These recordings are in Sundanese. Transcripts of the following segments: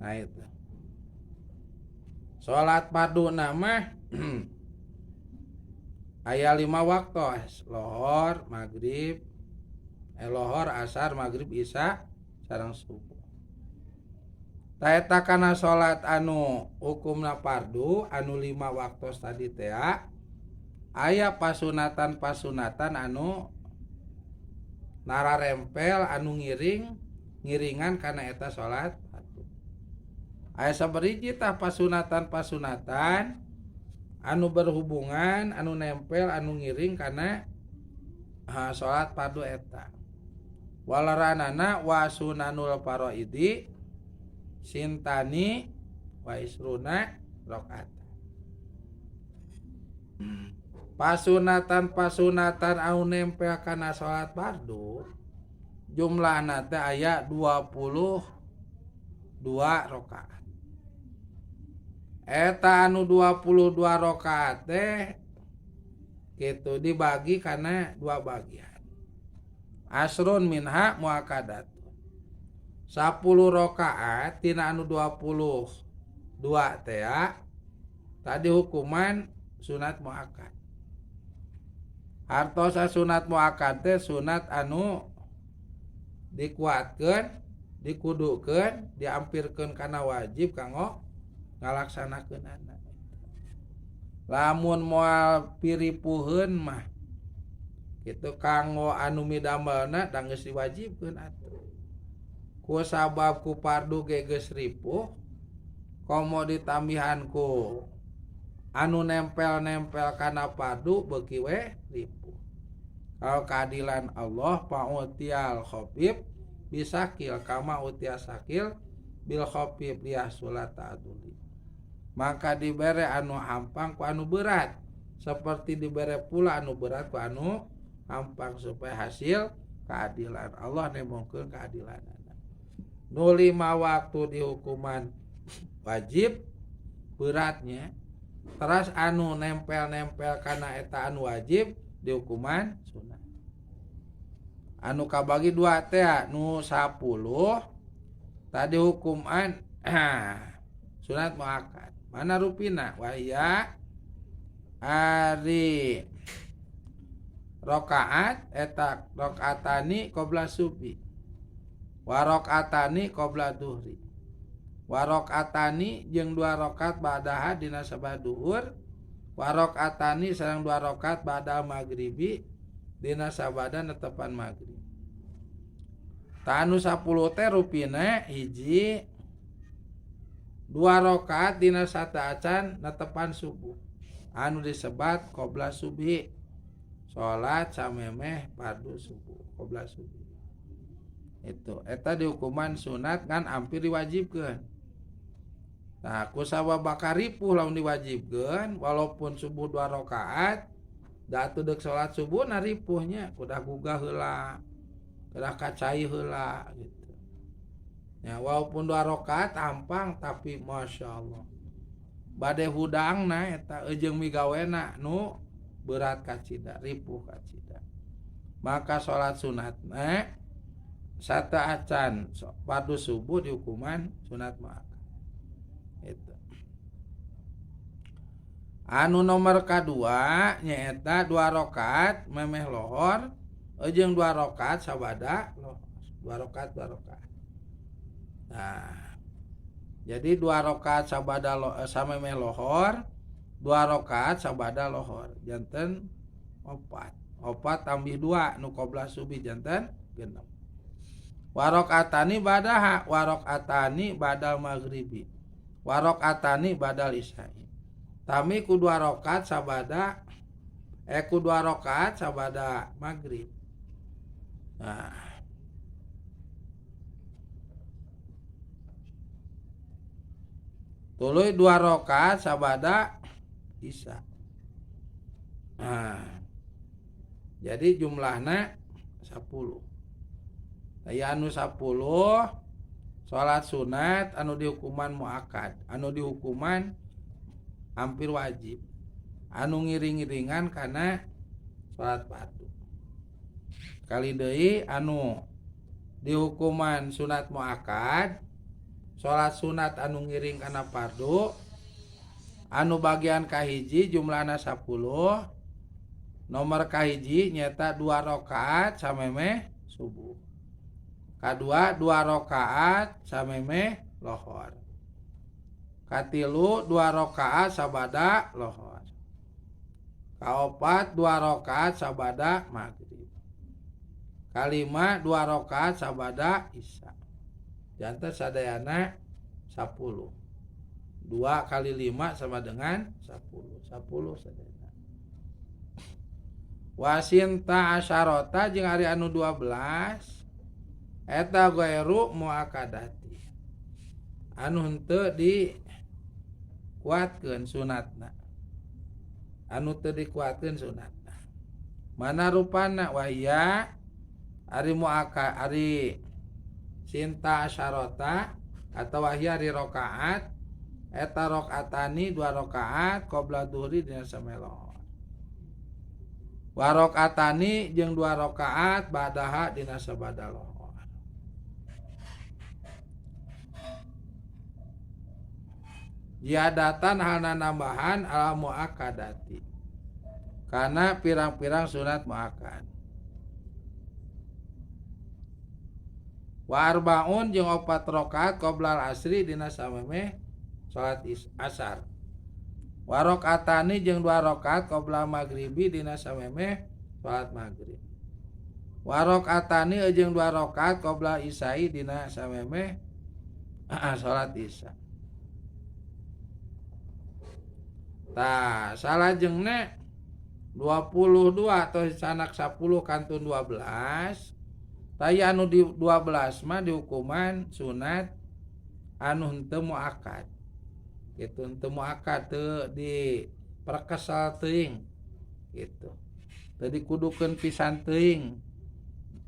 Nah itu. Salat fardu nama aya 5 waktu, lohor, maghrib, lohor, asar, maghrib, isya, sareng subuh. Taeta kana salat anu hukumna fardu anu 5 waktu tadi teh aya pasunatan anu nararempel anu ngiringan kana eta salat fardu. Aya saberiji tah pasunatan anu berhubungan anu nempel anu ngiring kana salat fardu eta. Walaranana wa sunanul faraidi sintani wa isruna rakaat. Pasunatan anu nempel kana salat fardu jumlahna teh aya 22 rakaat. Eta anu 22 rakaat teh kitu dibagi kana 2 bagian. Asrun minha muakkadat. 10 rakaat tina anu 22 teh tadi hukuman sunat muakkad. Hartosa sunat muakkad teh sunat anu dikuatkeun, dikudukeun, diampirkeun kana wajib kanggo ngalaksanakeunana. Lamun moal piripuheun mah kitu kanggo anu midamelna da geus diwajibkeun atuh. Ku sabab ku fardu ge geus ripuh komo ditambihan ku anu nempel-nempel kana fardu beuki we ripuh. Kalau keadilan Allah pa'utial khafif bisakil kama utia sakil bil khafif liyahsulat ta'duli. Maka dibere anu hampang ku anu berat seperti dibere pula anu berat ku anu hampang supaya hasil keadilan Allah nemongkeun keadilanana. Nu 5 waktu di hukuman wajib beratnya, terus anu nempel-nempel kana eta anu wajib di hukuman sunat. Anu kabagi 2 teh nu 10 tadi hukuman sunat muakkad. Mana rupina? Wahya ari rakaat eta rakaatani qabla subhi wa rakaatani qabla duhri wa rakaatani jeung 2 rakaat ba'daha dina sabah duhur wa rakaatani sareng 2 rakaat ba'da maghribi dina sabada netepan maghrib. Tanu 10 teh rupina hiji 2 rakaat dina sataacan netepan subuh anu disebat qabla subhi. Salat samemeh fardu subuh qabla subhi. Itu eta di hukuman sunat kan hampir diwajibkeun. Nah, ku sababaka ripuh lamun diwajibkeun walaupun subuh 2 rakaat da atuh deuk salat subuh na ripuhnya kudah gugah heula, kudah kacai heula gitu. Ya walaupun 2 rakaat ampang tapi masyaallah bade hudangna eta eujeung migawena nu berat kacida, ripuh kacida. Maka salat sunatna sataacan fardu subuh di hukuman sunat muakkad. Itu. Anu nomor kadua nyaeta 2 rakaat memeh lohor jeung 2 rakaat sabada lohor. 2 rakaat. Nah, jadi 2 rakaat sabada samemeh lohor, 2 rakaat sabada lohor. Janten 4 tambah 2 nu qabla subuh janten 6. Wa rakaatani badaha wa rakaatani badal maghribi wa rakaatani badal isya'i. Tami ku 2 rakaat sabada ku 2 rakaat sabada maghrib. Nah, tuluy 2 rakaat sabada isya. Nah, jadi jumlahna 10. Aya anu 10 salat sunat anu dihukuman muakkad, anu dihukuman hampir wajib, anu ngiring-ngiringan kana salat fardu. Kali deui anu dihukuman sunat muakkad salat sunat anu ngiring kana fardu anu bagian kahiji jumlahna 10 nomor kahiji nyata 2 rakaat samemeh subuh kadua 2 rakaat samemeh lohor katilu 2 rakaat sabada lohor kaopat 2 rakaat sabada maghrib kalima 2 rakaat sabada isya janten sadayana 10 2 kali 5 sama dengan 10 sadayana wasinta asyarota jeung ari anu 12 eta ghairu muakadati anu henteu dikuatkeun sunatna anu teu dikuatkeun sunatna mana rupana wahya ari ari sinta asyarota atau wahya ari rakaat eta rakaatani 2 rakaat qabla dhuhri dina samelo wa rakaatani jeung 2 rakaat ba'daha dina sabada lohor ziyadatan halna nambahan ala muakadati karena pirang-pirang sunat muakad wa arbaun jeung 4 rakaat qabla asri dina samemeh salat asar wa rakaatani jeung 2 rakaat qabla maghribi dina samemeh salat maghrib wa rakaatani jeung 2 rakaat qabla isai dina samemeh salat isya tah salajengna 22 atau sanak 10 kantun 12 taya anu di 12 mah dihukuman sunat anu henteu muakad gitu henteu muakad teu di perkesal teuing gitu teu dikudukeun pisan teuing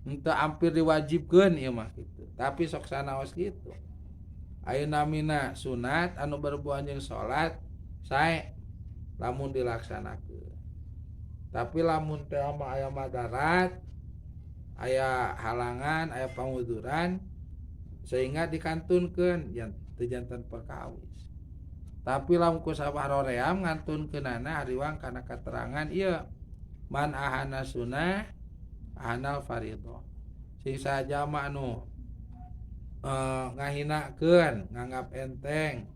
henteu ampir diwajibkeun ieu mah gitu tapi sok sanaos gitu ayeuna mina sunat anu berhubungan jeung salat sae lamun dilaksanakeun tapi lamun teu aya madarat aya halangan aya panguduran sehingga dikantunkeun teu janten perkawis tapi lamun ku sabaroream ngantunkeunana hariwang kana katerangan ieu man ahana sunnah ahanal fardhu sing saja mah anu ngahinakeun nganggap enteng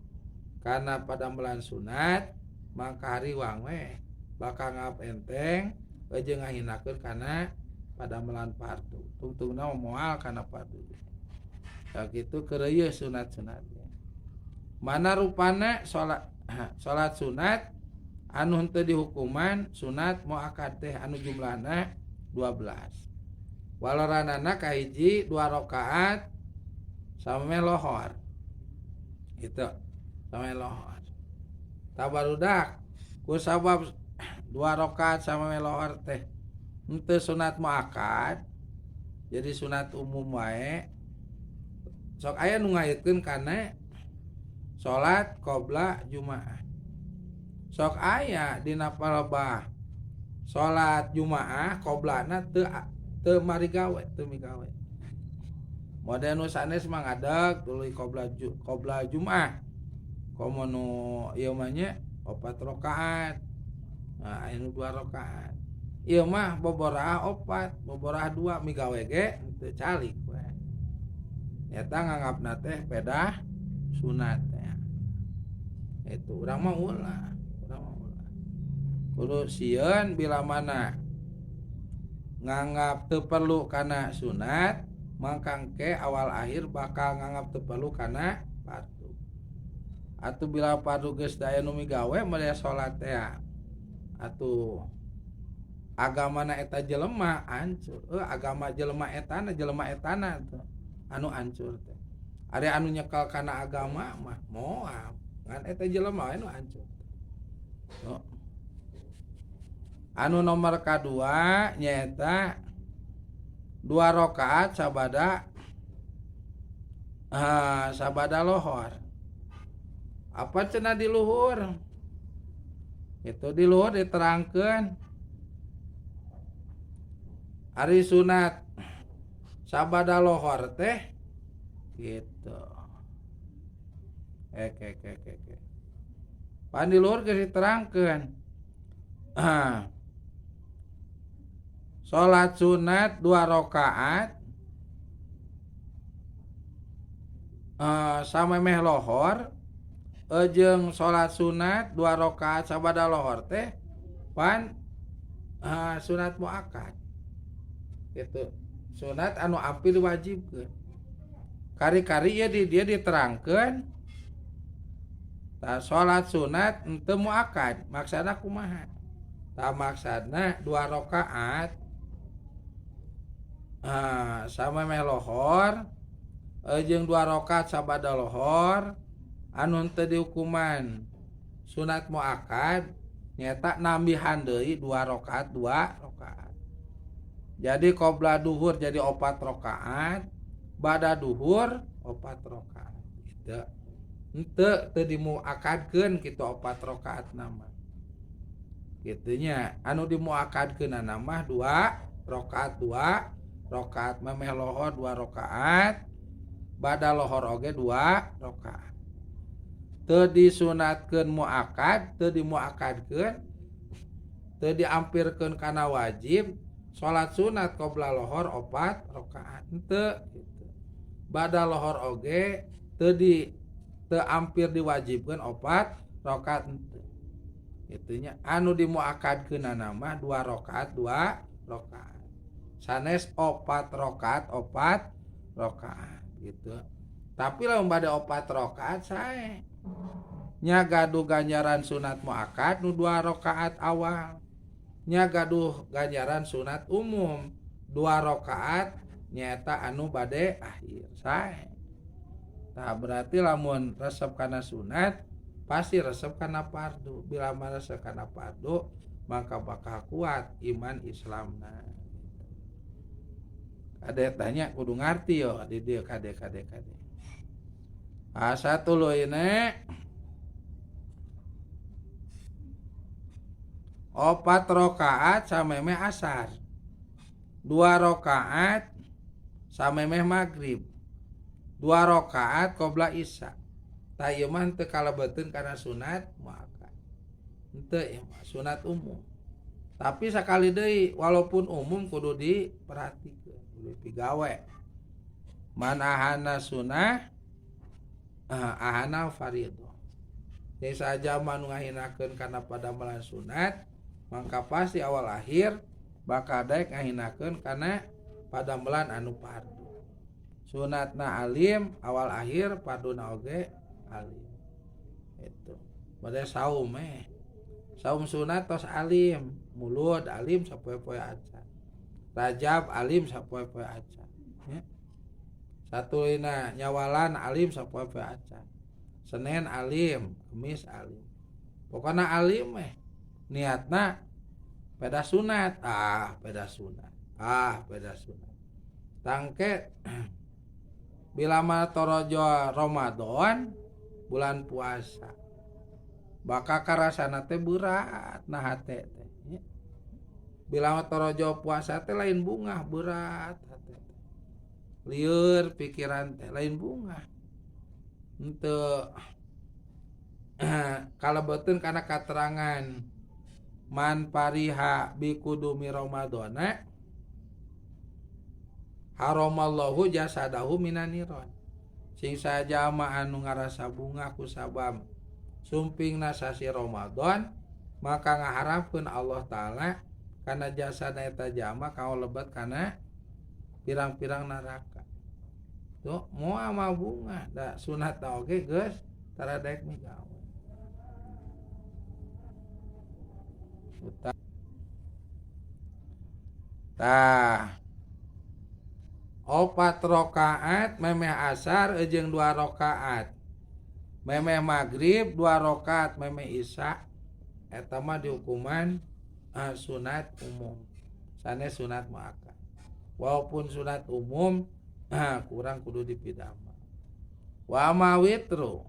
karena padamelan sunat maka hariwang we bakal nganggap enteng jeung ngahinakeun kana padamelan fardu tungtungna moal kana fardu sakitu keureuy sunat-sunatnya mana rupana salat sunat anu henteu dihukuman sunat muakad teh anu jumlahna 12 walaranana kahiji 2 rakaat samemeh lohor gitu samemeh lohor tabarudak ku sabab 2 rakaat samemeh lohor teh henteu sunat muakad jadi sunat umum wae sok aya nu ngaitkeun kana salat qabla jumaah sok aya dina palebah salat jumaah qoblana teu marigawe teu migawe model nu sanes mah ngadeg tuluy qabla jumaah komo nu ieu mah nya 4 rakaat nah anu 2 rakaat ieu mah boboraha 4 boboraha 2 migawe ge teu calik we eta nganggapna teh pedah sunat teh itu urang mah ulah kudu sieun bila mana nganggap teu perlu kana sunat mangka engke awal akhir bakal nganggap teu perlu kana fardu atuh bila fardu geus daya nu migawe mah salat teh atuh agamana eta jelema hancur agama jelema etana tuh anu hancur teh ari anu nyekel kana agama mah moal ngan eta jelema anu hancur anu nomor kadua nyaeta 2 rakaat sabada lohor apa cenah di luhur itu di luhur diterangkeun ari sunat sabada lohor teh gitu Pan di luhur geus diterangkeun. Salat sunat 2 rakaat samemeh lohor jeung salat sunat 2 rakaat sabada lohor teh pan sunat muakkad. Gitu. Sunat anu ampir diwajibkeun. Kari-kari ieu dia diterangkeun salat sunat henteu muakkad, maksana kumaha? Maksana 2 rakaat samemeh lohor jeung 2 rakaat sabada lohor anu henteu dihukuman sunat muakkad nyata nambihan deui 2 rakaat. Jadi qobla duhur jadi 4 rakaat, bada duhur 4 rakaat. Gitu. Henteu dimuakkadkeun kitu 4 rakaat nama. Kitu nya, anu dimuakkadkeunana mah 2 rakaat memeh lohor 2 rakaat, bada lohor oge 2 rakaat. Teu disunatkeun muakkad, teu dimuakkadkeun, teu diampirkeun kana wajib. Salat sunat qobla lohor 4 rakaat henteu gitu. Bada lohor oge teu ampir diwajibkeun 4 rakaat henteu. Kitu nya anu dimuakkadkeunana mah 2 rakaat sanes 4 rakaat gitu. Tapi lamun bade 4 rakaat sae nya gaduh ganjaran sunat muakkad nu 2 rakaat awal, nya gaduh ganjaran sunat umum 2 rakaat nyaeta anu bade akhir sae. Tah berarti lamun resep kana sunat pasti resep kana fardu. Bila mana resep kana fardu maka bakal kuat iman Islamna. Kade tanya kudu ngarti yo di dieu kade. Satu loine 4 rakaat samemeh asar, 2 rakaat samemeh maghrib, 2 rakaat qobla isya. Tah ieu mah teu kalebeteun kana sunat muakkad. Henteu ieu mah sunat umum. Tapi sakali deui walaupun umum kudu diperhatikeun, kudu digawe. Man ahana sunnah ahana fardhu. Jadi saja manu ngahinakeun kana padamelan sunat, maka pasti awal akhir bakal daek ngahinakeun kana padamelan anu fardu. Sunatna alim awal akhir, farduna oge alim. Itu. Bade saum saum sunat tos alim, mulud alim sapoe-poe acan. Rajab alim sapoe-poe acan. Ya. Satu ina nyawalan alim sapoe-poe acan. Senin alim, Kemis alim. Pokoknya alim niatna peda sunat, peda sunat. Tangke bila mah torojo Ramadan bulan puasa. Baka karasana teh berat nah hate teh. Bila mah torojo puasa teh lain bunga berat hate teh. Lieur pikiran teh lain bunga. Henteu kalebeteun kana katerangan man pariha bi kudumi ramadana haramallahu jasadahu minan niron. Sing saja mah anu ngarasa bunga ku sabab sumpingna sasi Ramadan maka ngaharapkeun Allah taala kana jasana eta jama kaul lebat kana pirang-pirang neraka. Tuh moal mah bunga da sunat oge geus tara daek migawe. Tah 4 rakaat memeh asar jeung 2 rakaat memeh maghrib, 2 rakaat memeh isya. Eta mah dihukuman sunat umum sanes sunat muakkad. Walaupun sunat umum kurang kudu dipidama. Wa ma witru